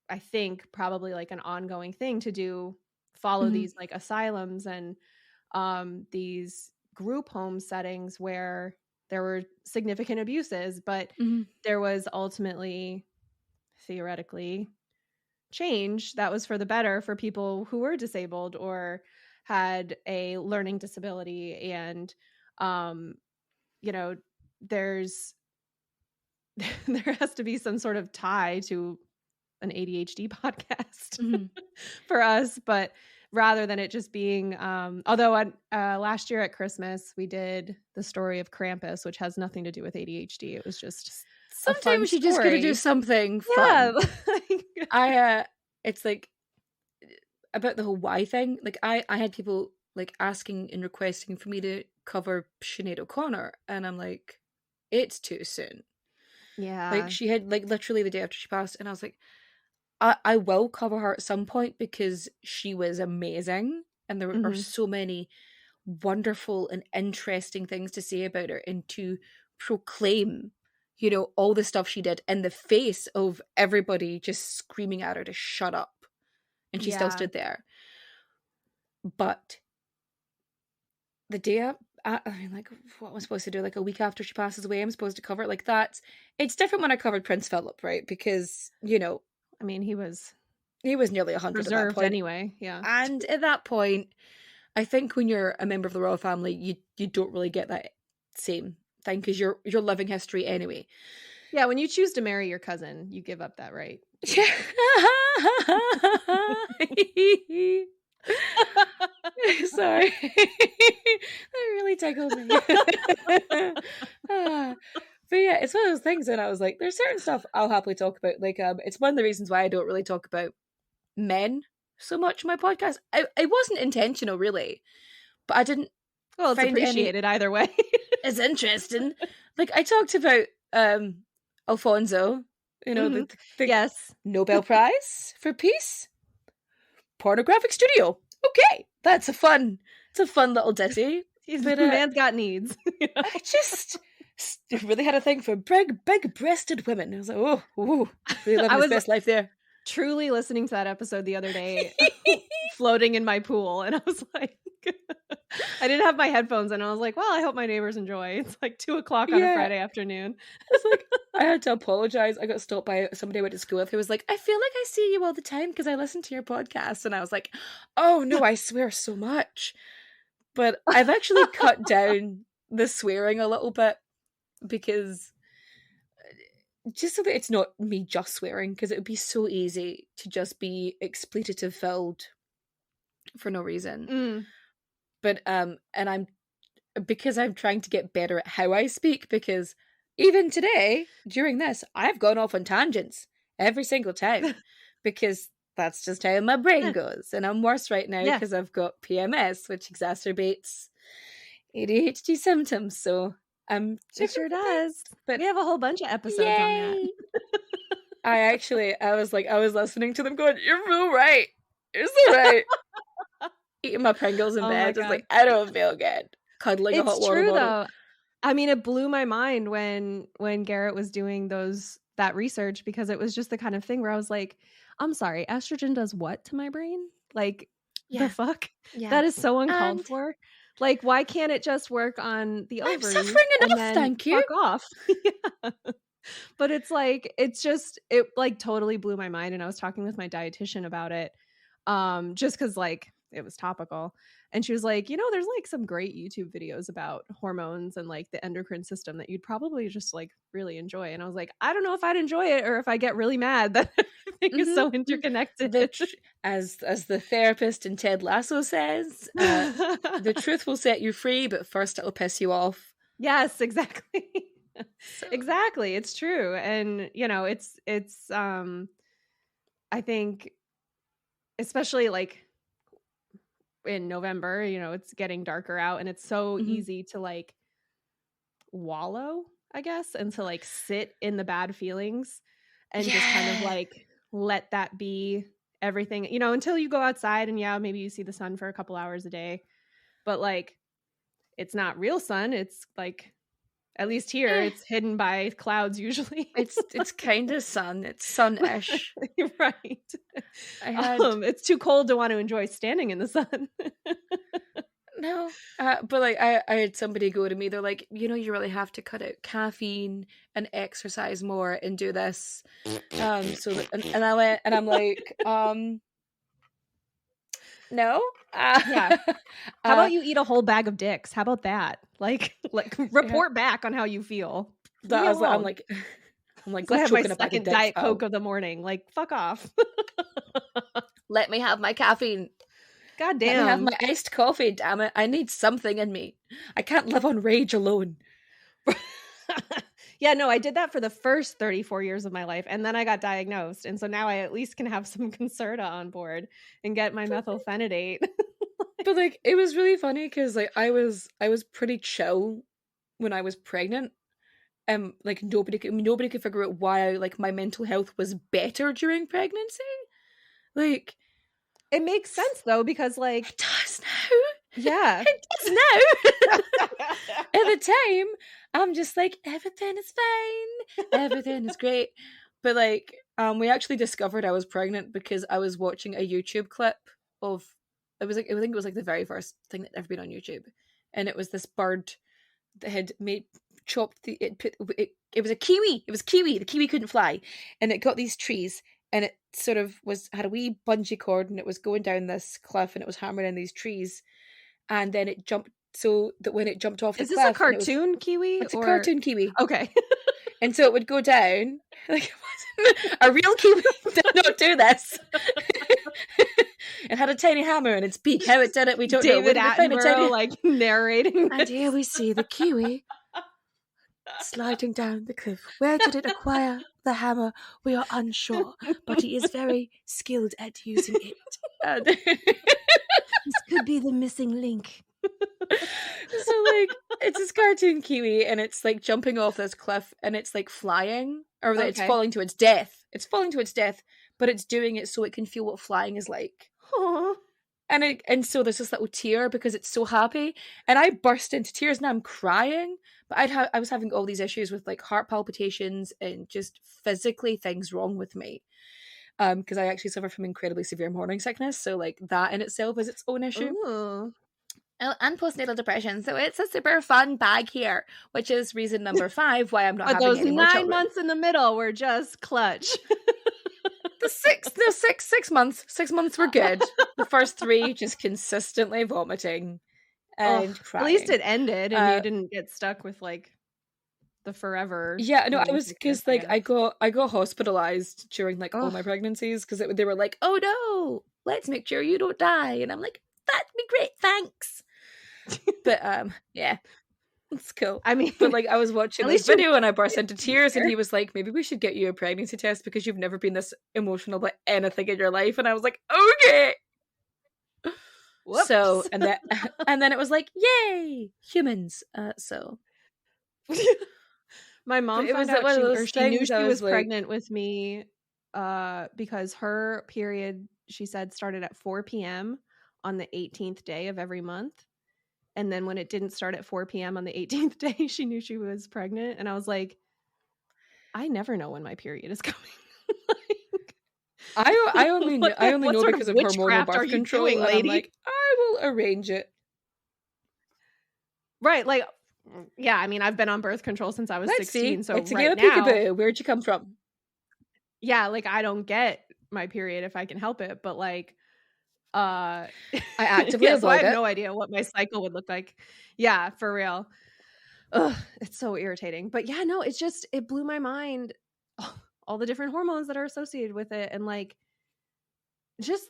I think, probably like an ongoing thing to follow these like asylums and these group home settings where there were significant abuses, but there was ultimately, theoretically, change that was for the better for people who were disabled or had a learning disability. And there's there has to be some sort of tie to an ADHD podcast for us, but rather than it just being although last year at Christmas we did the story of Krampus, which has nothing to do with ADHD. It was just sometimes you just gotta do something fun. It's like about the whole why thing. Like I had people like asking and requesting for me to cover Sinead O'Connor, and I'm like, it's too soon. Yeah, like she had like literally the day after she passed, and I was like, I will cover her at some point because she was amazing, and there are so many wonderful and interesting things to say about her and to proclaim, all the stuff she did in the face of everybody just screaming at her to shut up. And she still stood there. But the day I mean, like, what was I supposed to do? Like a week after she passes away, I'm supposed to cover it like that. It's different when I covered Prince Philip, right? Because, I mean, he was nearly 100 at that point. Anyway, yeah. And at that point, I think when you're a member of the royal family, you don't really get that same thing because you're living history anyway. Yeah, when you choose to marry your cousin, you give up that right. Sorry. That really tickled me. But yeah, it's one of those things, and I was like, there's certain stuff I'll happily talk about. Like, it's one of the reasons why I don't really talk about men so much in my podcast. It wasn't intentional, really, but I didn't. Well, it's appreciated either way. It's interesting. Like I talked about Alfonso, the yes, Nobel Prize for Peace, pornographic studio. Okay, it's a fun little ditty. The man's got needs. I just really had a thing for big-breasted women. I was like, oh, really living his best life there. Truly listening to that episode the other day, floating in my pool, and I was like, I didn't have my headphones, and I was like, well, I hope my neighbors enjoy. It's like 2:00 on a Friday afternoon. It's like, I had to apologize. I got stopped by somebody I went to school with who was like, I feel like I see you all the time because I listen to your podcast. And I was like, oh no, I swear so much. But I've actually cut down the swearing a little bit because just so that it's not me just swearing, because it would be so easy to just be expletive filled for no reason. But and I'm trying to get better at how I speak, because even today during this I've gone off on tangents every single time because that's just how my brain goes, and I'm worse right now because I've got PMS, which exacerbates ADHD symptoms. So it sure does. But we have a whole bunch of episodes on that. I was listening to them going, you're so right. You're so right. Eating my Pringles in bed. Just like, I don't feel good. Cuddling a hot water bottle. Though. I mean, it blew my mind when Garrett was doing that research, because it was just the kind of thing where I was like, I'm sorry, estrogen does what to my brain? Like, the fuck? Yeah. That is so uncalled for. Like, why can't it just work on the ovaries? I'm suffering enough, thank you. Fuck off. Yeah. But it's like, it like totally blew my mind. And I was talking with my dietitian about it, just because like it was topical. And she was like, there's like some great YouTube videos about hormones and like the endocrine system that you'd probably just like really enjoy. And I was like, I don't know if I'd enjoy it or if I get really mad that everything is so interconnected. As the therapist in Ted Lasso says, the truth will set you free, but first it'll piss you off. Yes, exactly. Exactly. It's true. And, it's I think, especially like in November, it's getting darker out, and it's so easy to like wallow, I guess, and to like sit in the bad feelings and just kind of like let that be everything, you know, until you go outside and yeah, maybe you see the sun for a couple hours a day, but like it's not real sun. It's like, at least here, it's hidden by clouds usually. It's kind of sun. It's sun-ish. Right. It's too cold to want to enjoy standing in the sun. No, but like I had somebody go to me. They're like, you know, you really have to cut out caffeine and exercise more and do this. So that, and I went and I'm like, no. Yeah. How about you eat a whole bag of dicks? How about that? Like report back on how you feel. I'm like, I have my second Diet Coke of the morning. Like, fuck off. Let me have my caffeine. God damn. Let me have my iced coffee, damn it. I need something in me. I can't live on rage alone. Yeah, no, I did that for the first 34 years of my life, and then I got diagnosed, and so now I at least can have some Concerta on board and get my methylphenidate. But like, it was really funny because like I was pretty chill when I was pregnant. Like nobody could figure out why like my mental health was better during pregnancy. Like, it makes sense though, because like it does now. Yeah, it does now. At the time, I'm just like, everything is fine, everything is great. But like, we actually discovered I was pregnant because I was watching a YouTube clip of I think it was like the very first thing that ever been on YouTube, and it was this bird that had chopped it was a kiwi. It was kiwi. The kiwi couldn't fly, and it got these trees. And it sort of had a wee bungee cord, and it was going down this cliff, and it was hammering in these trees, and then it jumped. So that when it jumped off the cliff, is this a cartoon kiwi? It's a cartoon kiwi. Okay. And so it would go down. Like, it wasn't a real kiwi did not do this. It had a tiny hammer in its beak. How it did it, we don't know. David Attenborough like narrating. And here we see the kiwi sliding down the cliff. Where did it acquire the hammer? We are unsure, but he is very skilled at using it. This could be the missing link. So like, it's this cartoon kiwi, and it's like jumping off this cliff, and it's like flying, or that it's falling to its death. It's falling to its death, but it's doing it so it can feel what flying is like. Aww. And so there's this little tear because it's so happy, and I burst into tears, and I'm crying. But I was having all these issues with like heart palpitations and just physically things wrong with me, because I actually suffer from incredibly severe morning sickness. So like that in itself is its own issue. Ooh. And postnatal depression. So it's a super fun bag here, which is reason number 5 why I'm not having any more children. Those 9 months in the middle were just clutch. The 6 months. 6 months were good. The first 3 just consistently vomiting and crying. At least it ended, and you didn't get stuck with like the forever. Yeah, no, I was because like I got hospitalized during like all my pregnancies because they were like, oh no, let's make sure you don't die, and I'm like, that'd be great, thanks. But yeah, it's cool. I mean, but like I was watching this video and I burst into tears, and he was like, maybe we should get you a pregnancy test because you've never been this emotional about anything in your life. And I was like, okay. Whoops. So and then it was like, yay, humans. So my mom found out she knew she was pregnant with me because her period, she said, started at 4 p.m. on the 18th day of every month. And then when it didn't start at 4 p.m. on the 18th day, she knew she was pregnant. And I was like, I never know when my period is coming. Like, I only know because of hormonal birth control. Doing, lady? And I'm like, I will arrange it. Right. Like, yeah, I mean, I've been on birth control since I was 16. So it's right now, where'd you come from? Yeah, like I don't get my period if I can help it. But like, I actively avoid so I have no idea what my cycle would look like. Yeah, for real. Ugh, it's so irritating. But yeah, no, it blew my mind. All the different hormones that are associated with it, and like just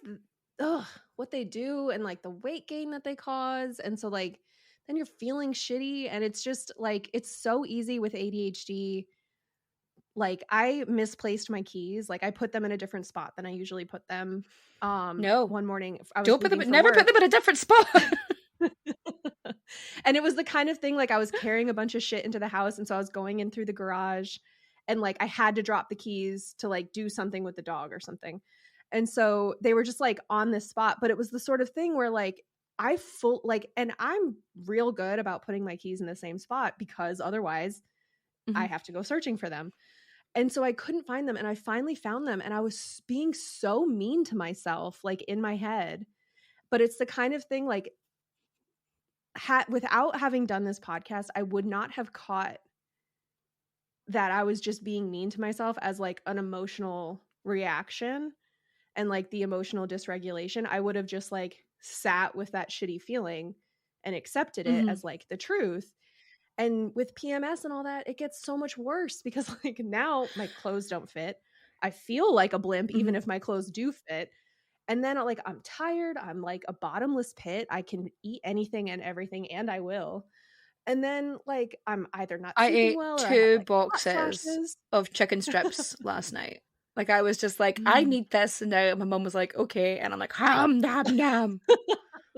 what they do, and like the weight gain that they cause. And so like then you're feeling shitty, and it's just like it's so easy with ADHD. Like I misplaced my keys. Like I put them in a different spot than I usually put them. No, one morning I was don't put them. Never put them in a different spot. And it was the kind of thing like I was carrying a bunch of shit into the house, and so I was going in through the garage, and like I had to drop the keys to like do something with the dog or something. And so they were just like on this spot, but it was the sort of thing where like and I'm real good about putting my keys in the same spot because otherwise I have to go searching for them. And so I couldn't find them, and I finally found them, and I was being so mean to myself, like in my head. But it's the kind of thing like without having done this podcast, I would not have caught that I was just being mean to myself as like an emotional reaction and like the emotional dysregulation. I would have just like sat with that shitty feeling and accepted it as like the truth. And with PMS and all that, it gets so much worse because like now my clothes don't fit. I feel like a blimp even if my clothes do fit. And then like I'm tired. I'm like a bottomless pit. I can eat anything and everything, and I will. And then like I'm either not sleeping well, or I have, like, boxes of chicken strips last night. Like I was just like, I need this, and now my mum was like, okay, and I'm like, ham dam dam,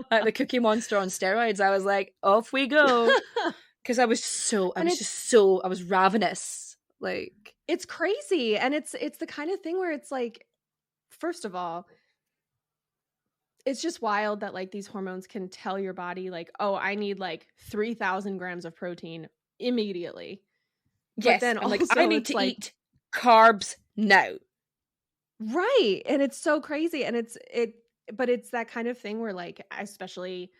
like the Cookie Monster on steroids. I was like, off we go, because I was ravenous. Like it's crazy, and it's the kind of thing where it's like, first of all, it's just wild that like these hormones can tell your body like, oh, I need like 3,000 grams of protein immediately. Yes, but then I'm like, I need to eat carbs now. Right. And it's so crazy. And but it's that kind of thing where like, especially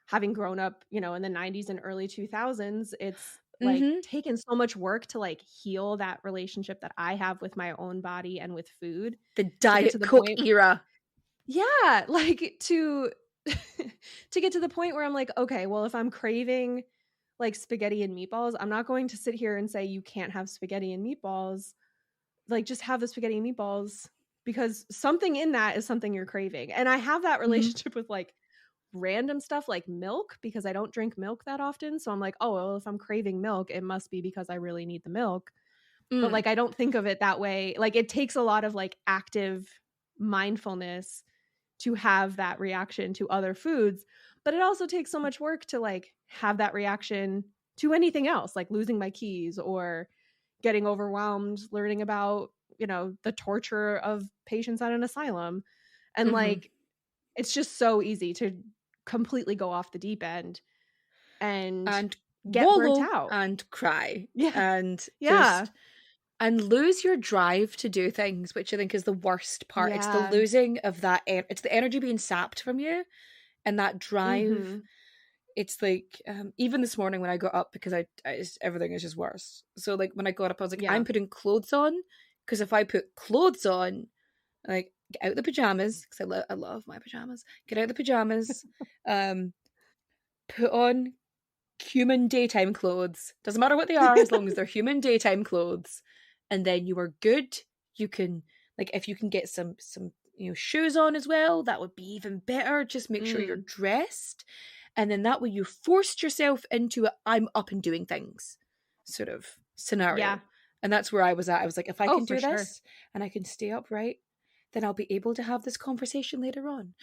having grown up, you know, in the 90s and early 2000s, it's like taken so much work to like heal that relationship that I have with my own body and with food. The Diet Coke era. Yeah, like to get to the point where I'm like, okay, well, if I'm craving like spaghetti and meatballs, I'm not going to sit here and say you can't have spaghetti and meatballs. Like, just have the spaghetti and meatballs, because something in that is something you're craving. And I have that relationship with like random stuff like milk, because I don't drink milk that often. So I'm like, oh, well, if I'm craving milk, it must be because I really need the milk. But like, I don't think of it that way. Like, it takes a lot of like active mindfulness to have that reaction to other foods, but it also takes so much work to like have that reaction to anything else, like losing my keys or getting overwhelmed learning about, you know, the torture of patients at an asylum. And like, it's just so easy to completely go off the deep end and get burnt out and cry. Yeah. And just and lose your drive to do things, which I think is the worst part. It's the losing of that. It's the energy being sapped from you, and that drive. It's like even this morning when I got up, because everything is just worse. So like when I got up, I was like, I'm putting clothes on, because if I put clothes on, like get out the pajamas, because I love my pajamas. Get out the pajamas, put on human daytime clothes. Doesn't matter what they are, as long as they're human daytime clothes. And then you are good. You can, like, if you can get some you know, shoes on as well, that would be even better. Just make sure you're dressed. And then that way you forced yourself into a I'm up and doing things sort of scenario. Yeah. And that's where I was at. I was like, if I can do this and I can stay upright, then I'll be able to have this conversation later on.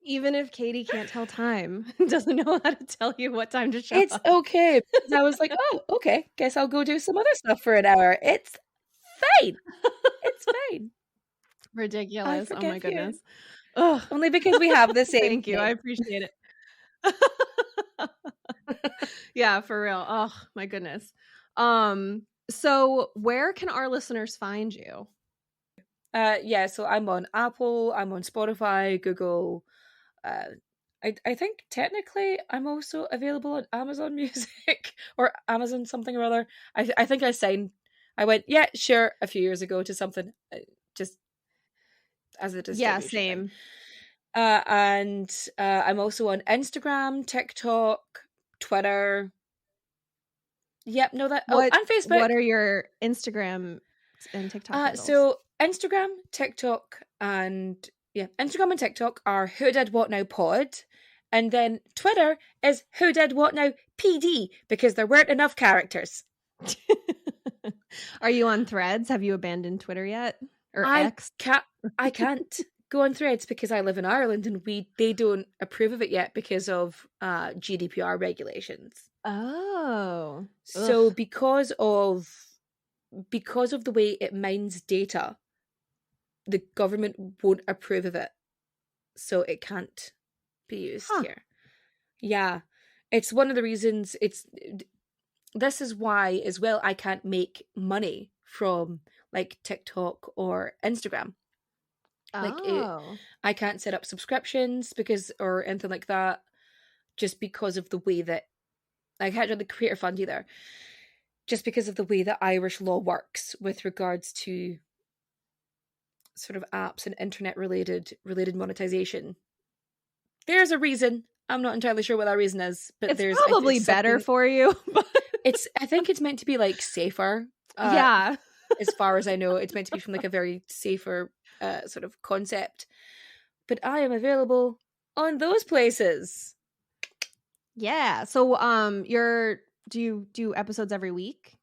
Even if Katie can't tell time, doesn't know how to tell you what time to show up. It's okay. Because I was like, oh, okay, guess I'll go do some other stuff for an hour. It's fine. It's fine. Ridiculous. Oh my goodness. Oh, only because we have the same Thank you. I appreciate it. Yeah, for real. Oh my goodness. So where can our listeners find you? Yeah, so I'm on Apple, I'm on Spotify, Google. I think technically I'm also available on Amazon Music or Amazon something or other. I think I went, yeah, sure, a few years ago to something just as a distribution. Yeah, same. Thing. And I'm also on Instagram, TikTok, Twitter. Yep, no, that. And Facebook. What are your Instagram and TikTok handles? So Instagram, TikTok, and Instagram and TikTok are Who Did What Now Pod, and then Twitter is Who Did What Now PD, because there weren't enough characters. Are you on Threads? Have you abandoned Twitter yet? Or X? I can't go on Threads because I live in Ireland and they don't approve of it yet because of GDPR regulations. Oh. So because of because of the way it mines data, the government won't approve of it. So it can't be used here. Yeah. It's one of the reasons this is why as well I can't make money from like TikTok or Instagram. I can't set up subscriptions or anything like that, just because of the way that I can't join the creator fund either, just because of the way that Irish law works with regards to sort of apps and internet related monetization. There's a reason. I'm not entirely sure what that reason is, but it's probably better for you. I think it's meant to be like safer. Yeah. As far as I know, it's meant to be from like a very safer sort of concept. But I am available on those places. Yeah. So do you do episodes every week?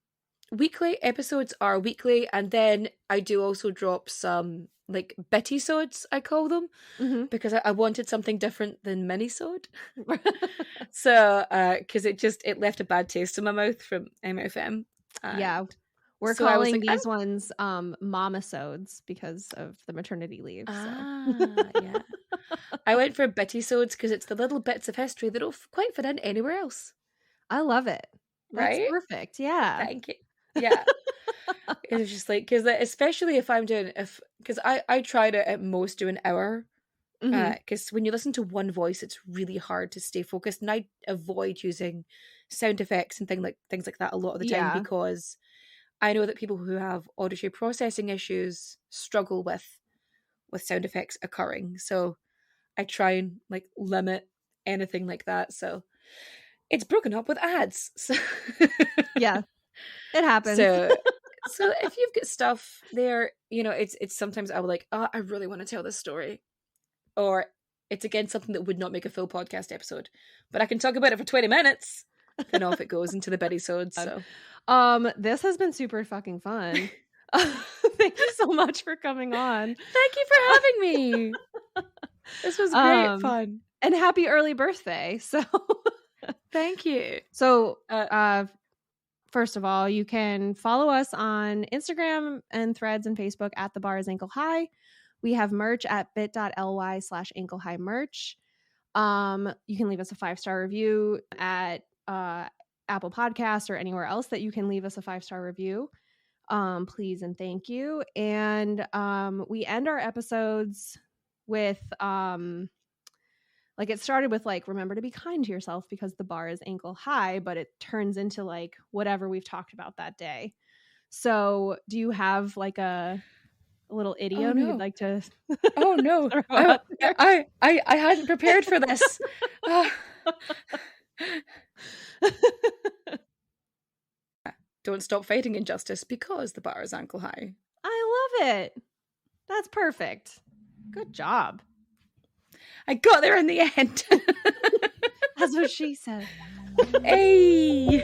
Weekly episodes are weekly, and then I do also drop some like bitty-sodes, I call them, because I wanted something different than mini-sode. So because it left a bad taste in my mouth from MFM. Yeah. We're calling these ones mama-sodes because of the maternity leave. Yeah. I went for bitty-sodes because it's the little bits of history that don't quite fit in anywhere else. I love it. That's right? Perfect. Yeah. Thank you. Yeah. It was just like, because especially if I'm doing, because I try to at most do an hour, because when you listen to one voice, it's really hard to stay focused, and I avoid using sound effects and things like that a lot of the time, because I know that people who have auditory processing issues struggle with sound effects occurring. So I try and like limit anything like that. So it's broken up with ads. So yeah, it happens. So if you've got stuff there, it's sometimes I will like, oh, I really want to tell this story. Or it's again something that would not make a full podcast episode, but I can talk about it for 20 minutes. Then off it goes into the bitty-sodes. So this has been super fucking fun. Thank you so much for coming on. Thank you for having me. This was great fun. And happy early birthday. So thank you. So first of all, you can follow us on Instagram and Threads and Facebook at The Bar is Ankle High. We have merch at bit.ly/ankle high merch. You can leave us a 5-star review at Apple Podcasts or anywhere else that you can leave us a 5-star review. Please and thank you. And we end our episodes with like it started with like, remember to be kind to yourself because the bar is ankle high, but it turns into like whatever we've talked about that day. So do you have like a little idiom you'd like to oh no I hadn't prepared for this. Don't stop fighting injustice because the bar is ankle high. I love it. That's perfect. Good job. I got there in the end. That's what she said. Hey.